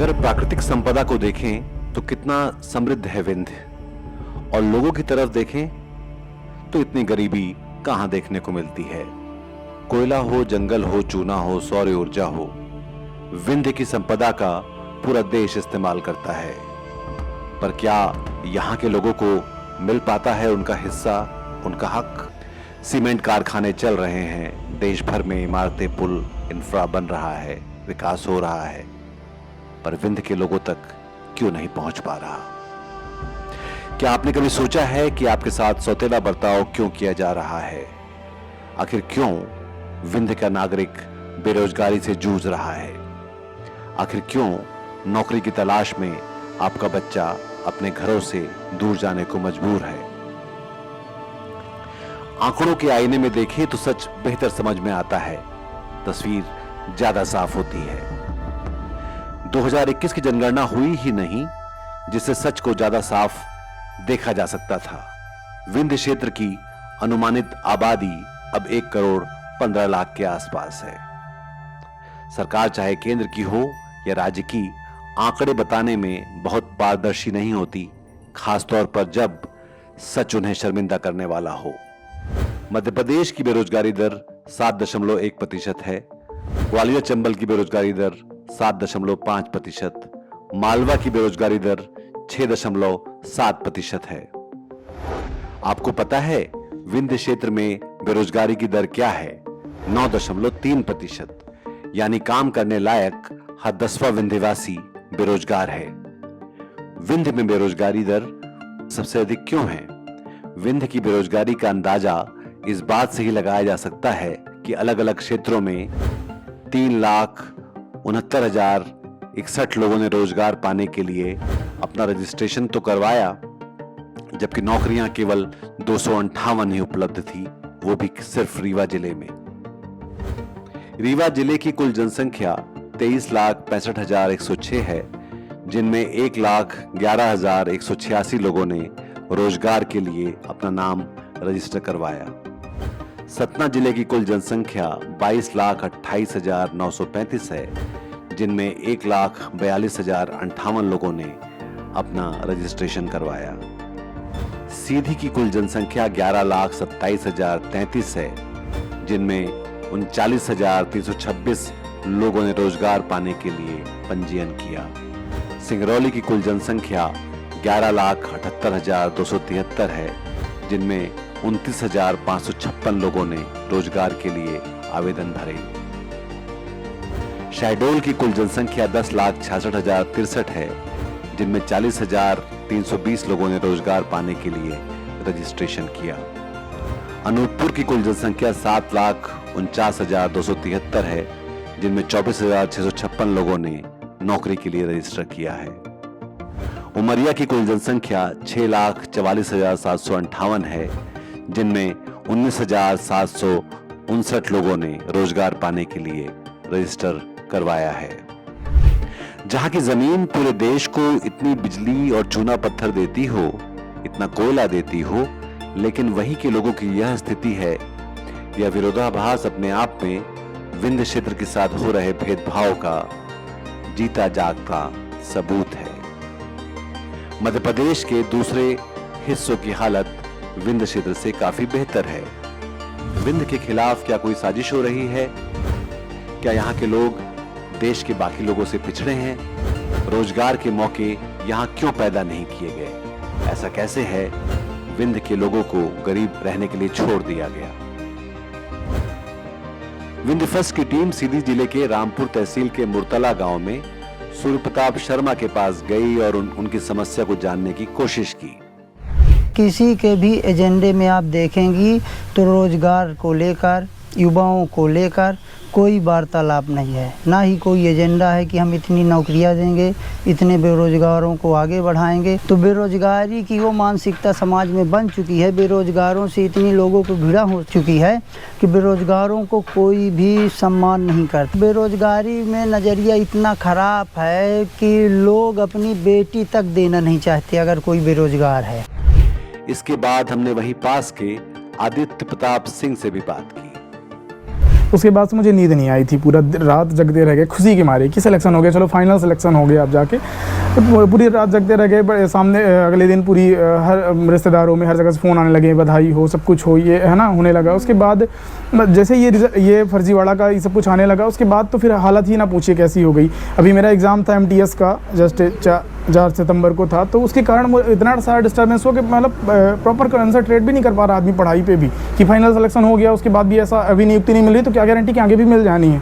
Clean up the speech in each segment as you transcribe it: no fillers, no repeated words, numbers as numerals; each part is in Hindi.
अगर प्राकृतिक संपदा को देखें तो कितना समृद्ध है विंध्य, और लोगों की तरफ देखें तो इतनी गरीबी कहां देखने को मिलती है। कोयला हो, जंगल हो, चूना हो, सौर ऊर्जा हो, विंध्य की संपदा का पूरा देश इस्तेमाल करता है। पर क्या यहां के लोगों को मिल पाता है उनका हिस्सा, उनका हक? सीमेंट कारखाने चल रहे हैं, देश भर में इमारतें, पुल, इंफ्रा बन रहा है, विकास हो रहा है, पर विंध्य के लोगों तक क्यों नहीं पहुंच पा रहा? क्या आपने कभी सोचा है कि आपके साथ सौतेला बर्ताव क्यों किया जा रहा है? आखिर क्यों विंध्य का नागरिक बेरोजगारी से जूझ रहा है? आखिर क्यों नौकरी की तलाश में आपका बच्चा अपने घरों से दूर जाने को मजबूर है? आंकड़ों के आईने में देखें तो सच बेहतर समझ में आता है, तस्वीर ज्यादा साफ होती है। 2021 की जनगणना हुई ही नहीं जिससे सच को ज्यादा साफ देखा जा सकता था। विंध्य क्षेत्र की अनुमानित आबादी अब 1,15,00,000 के आसपास है। सरकार चाहे केंद्र की हो या राज्य की, आंकड़े बताने में बहुत पारदर्शी नहीं होती, खासतौर पर जब सच उन्हें शर्मिंदा करने वाला हो। मध्य प्रदेश की बेरोजगारी दर 7.1% है, ग्वालियर चंबल की बेरोजगारी दर 7.5%, मालवा की बेरोजगारी दर 6.7% है। आपको पता है विंध्य क्षेत्र में बेरोजगारी की दर क्या है? 9.3%, यानी काम करने लायक हर 10वां विंध्यवासी बेरोजगार है। विंध्य में बेरोजगारी दर सबसे अधिक क्यों है? विंध्य की बेरोजगारी का अंदाजा इस बात से ही लगाया जा सकता है कि अलग अलग क्षेत्रों में 3,69,061 लोगों ने रोजगार पाने के लिए अपना रजिस्ट्रेशन तो करवाया, जबकि नौकरियां केवल 258 ही उपलब्ध थी, वो भी सिर्फ रीवा जिले में। रीवा जिले की कुल जनसंख्या 23,65,106 है, जिनमें 1,11,186 लोगों ने रोजगार के लिए अपना नाम रजिस्टर करवाया। सतना जिले की कुल जनसंख्या 22,28,935 है, जिनमें 1,42,058 लोगों ने अपना रजिस्ट्रेशन करवाया। सीधी की कुल जनसंख्या 11,27,033 है, जिनमें 39,326 लोगों ने रोजगार पाने के लिए पंजीयन किया। सिंगरौली की कुल जनसंख्या 11,78,273 है, जिनमें 29,556 लोगों ने रोजगार के लिए आवेदन भरे। शहडोल की कुल जनसंख्या 10,66,063 है, जिनमें 40,320 लोगों ने रोजगार पाने के लिए रजिस्ट्रेशन किया। अनूपपुर की कुल जनसंख्या 7,49,273 है, जिनमें 24,656 लोगों ने नौकरी के लिए रजिस्टर किया है। उमरिया की कुल जनसंख्या 6,44,758 है, जिनमें 19,759 लोगों ने रोजगार पाने के लिए रजिस्टर करवाया है। जहां की जमीन पूरे देश को इतनी बिजली और चूना पत्थर देती हो, इतना कोयला देती हो, लेकिन वहीं के लोगों की यह स्थिति है, यह विरोधाभास अपने आप में विंध्य क्षेत्र के साथ हो रहे भेदभाव का जीता जागता सबूत है। मध्य प्रदेश के दूसरे हिस्सों की हालत विंध्य क्षेत्र से काफी बेहतर है। विंध्य के खिलाफ क्या कोई साजिश हो रही है? क्या यहाँ के लोग देश के बाकी लोगों से पिछड़े हैं? रोजगार के मौके यहाँ क्यों पैदा नहीं किए गए? ऐसा कैसे है विंध्य के लोगों को गरीब रहने के लिए छोड़ दिया गया? विंध्य फर्स्ट की टीम सीधी जिले के रामपुर तहसील के मुरतला गांव में सूर्य प्रताप शर्मा के पास गई और उनकी समस्या को जानने की कोशिश की। किसी के भी एजेंडे में आप देखेंगी तो रोजगार को लेकर, युवाओं को लेकर कोई वार्तालाप नहीं है, ना ही कोई एजेंडा है कि हम इतनी नौकरियां देंगे, इतने बेरोजगारों को आगे बढ़ाएंगे। तो बेरोजगारी की वो मानसिकता समाज में बन चुकी है, बेरोजगारों से इतनी लोगों को भिड़ा हो चुकी है कि बेरोजगारों को कोई भी सम्मान नहीं करता। बेरोजगारी में नज़रिया इतना ख़राब है कि लोग अपनी बेटी तक देना नहीं चाहते अगर कोई बेरोजगार है। इसके बाद हमने वहीं पास के आदित्य प्रताप सिंह से भी बात की। उसके बाद से मुझे नींद नहीं आई थी, पूरा रात जगते रह गए खुशी के मारे कि सिलेक्शन हो गया, चलो फाइनल सिलेक्शन हो गया अब जाके। तो पूरी रात जगते रह गए। सामने अगले दिन पूरी हर रिश्तेदारों में हर जगह से फ़ोन आने लगे, बधाई हो, सब कुछ हो, ये है ना, होने लगा। उसके बाद जैसे ये फर्जीवाड़ा का ये सब कुछ आने लगा, उसके बाद तो फिर हालत ही ना पूछिए कैसी हो गई। अभी मेरा एग्ज़ाम था MTS का, जस्ट 4 सितंबर को था, तो उसके कारण इतना सारा डिस्टर्बेंस हो कि मतलब प्रॉपर कंसंट्रेट भी नहीं कर पा रहा आदमी पढ़ाई पे भी, कि फाइनल सिलेक्शन हो गया, उसके बाद भी ऐसा अभी नियुक्ति नहीं मिल रही, तो क्या गारंटी कि आगे भी मिल जानी है।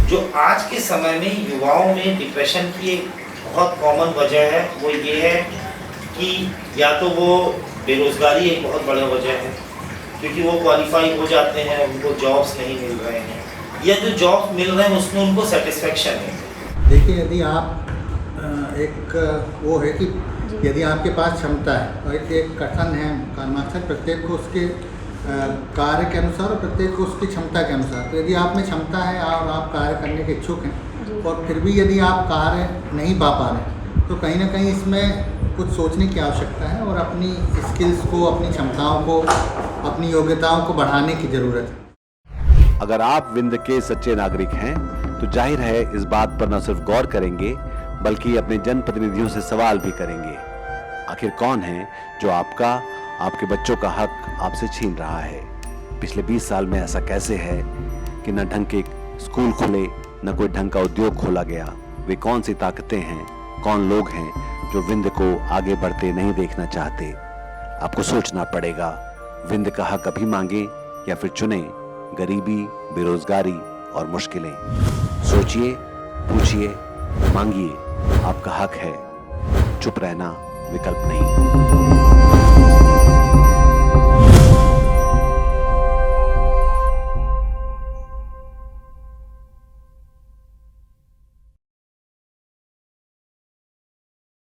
जो आज के समय में युवाओं में डिप्रेशन की एक बहुत कॉमन वजह है, वो ये है कि या तो वो बेरोज़गारी एक बहुत बड़ा वजह है, क्योंकि वो क्वालिफाई हो जाते हैं, उनको जॉब्स नहीं मिल रहे हैं, या जो जॉब्स मिल रहे हैं उसमें उनको सेटिस्फेक्शन है। देखिए, यदि आप एक वो है कि यदि आपके पास क्षमता है, और एक कथन है कर्माक्षर, प्रत्येक को उसके कार्य के अनुसार और प्रत्येक को उसकी क्षमता के अनुसार। तो यदि आप में क्षमता है और आप कार्य करने के इच्छुक हैं, और फिर भी यदि आप कार्य नहीं पा रहे, तो कहीं ना कहीं इसमें कुछ सोचने की आवश्यकता है और अपनी स्किल्स को, अपनी क्षमताओं को, अपनी योग्यताओं को बढ़ाने की ज़रूरत है। अगर आप विंध्य के सच्चे नागरिक हैं तो जाहिर है इस बात पर न सिर्फ गौर करेंगे बल्कि अपने जनप्रतिनिधियों से सवाल भी करेंगे। आखिर कौन है जो आपके बच्चों का हक आपसे छीन रहा है? पिछले 20 साल में ऐसा कैसे है कि न ढंग के स्कूल खुले, न कोई ढंग का उद्योग खोला गया? वे कौन सी ताकतें हैं, कौन लोग हैं जो विंध्य को आगे बढ़ते नहीं देखना चाहते? आपको सोचना पड़ेगा। विंध्य का हक अभी मांगे या फिर चुने गरीबी, बेरोजगारी और मुश्किलें? सोचिए, पूछिए, मांगिए, आपका हक है। चुप रहना विकल्प नहीं।